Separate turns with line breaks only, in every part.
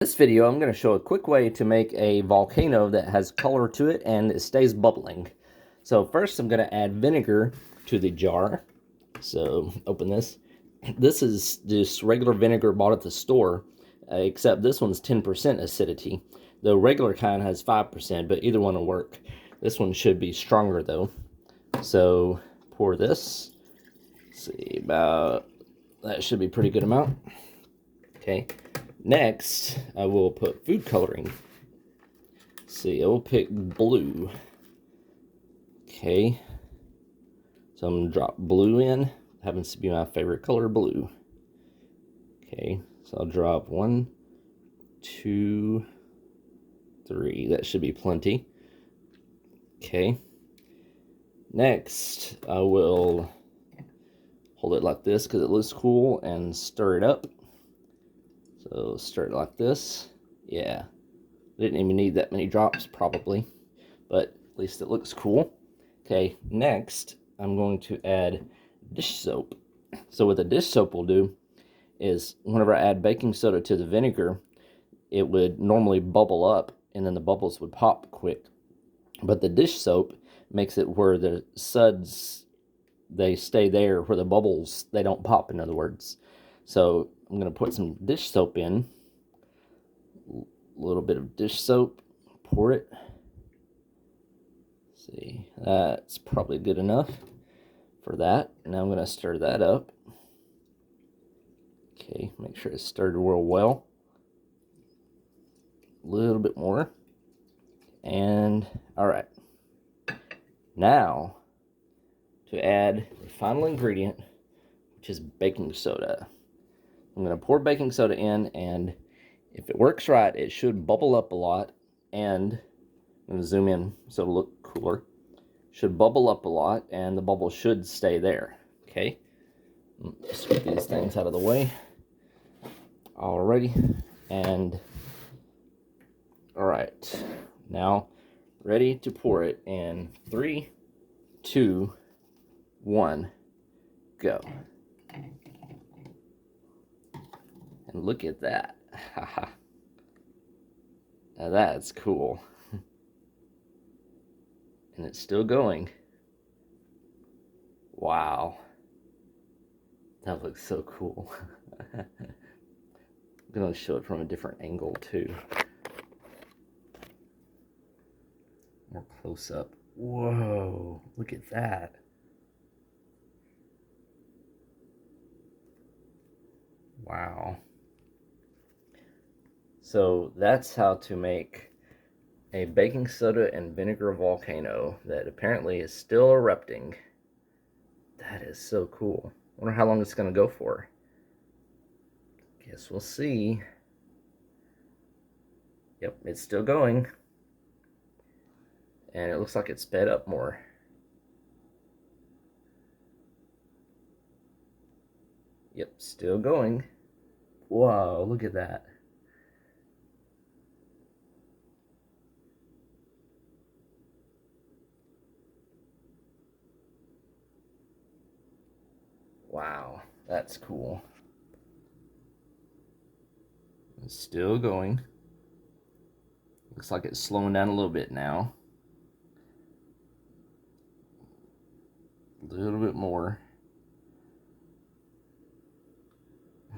This video, I'm going to show a quick way to make a volcano that has color to it and it stays bubbling. So first I'm going to add vinegar to the jar. So open this. This is just regular vinegar bought at the store, except this one's 10% acidity. The regular kind has 5%, but either one will work. This one should be stronger though. So pour this. Let's see, about that should be a pretty good amount. Okay. Next, I will put food coloring. Let's see, I will pick blue. Okay. So I'm going to drop blue in. Happens to be my favorite color, blue. Okay, so I'll drop 1, 2, 3. That should be plenty. Okay. Next, I will hold it like this because it looks cool and stir it up. So stir it like this. Yeah, didn't even need that many drops probably, but at least it looks cool. Okay, next I'm going to add dish soap. So what the dish soap will do is whenever I add baking soda to the vinegar, it would normally bubble up and then the bubbles would pop quick. But the dish soap makes it where the suds, they stay there, where the bubbles, they don't pop, in other words. So I'm going to put some dish soap in. A little bit of dish soap. Pour it. Let's see, that's probably good enough for that. Now I'm going to stir that up. Okay, make sure it's stirred real well. A little bit more. And, alright. Now, to add the final ingredient, which is baking soda. I'm going to pour baking soda in, and if it works right, it should bubble up a lot. And I'm going to zoom in so it'll look cooler. Should bubble up a lot, and the bubble should stay there. Okay, just get these things out of the way. Alrighty, and alright, now ready to pour it in 3, 2, 1, go. And look at that. Now that's cool. And it's still going. Wow. That looks so cool. I'm going to show it from a different angle too. More close up. Whoa, look at that. Wow. So that's how to make a baking soda and vinegar volcano that apparently is still erupting. That is so cool. I wonder how long it's going to go for. Guess we'll see. Yep, it's still going. And it looks like it sped up more. Yep, still going. Whoa, look at that. Wow, that's cool. It's still going. Looks like it's slowing down a little bit now. A little bit more.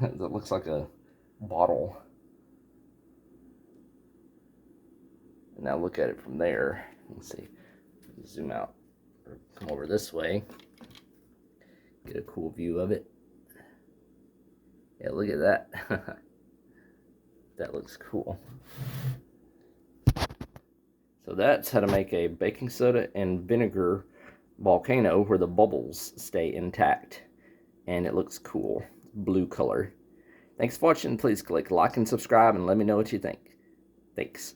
That looks like a bottle. And now look at it from there. Let's see. Zoom out or come over this way. Get a cool view of it. Yeah, look at that. That looks cool. So that's how to make a baking soda and vinegar volcano where the bubbles stay intact. And it looks cool. Blue color. Thanks for watching. Please click like and subscribe and let me know what you think. Thanks.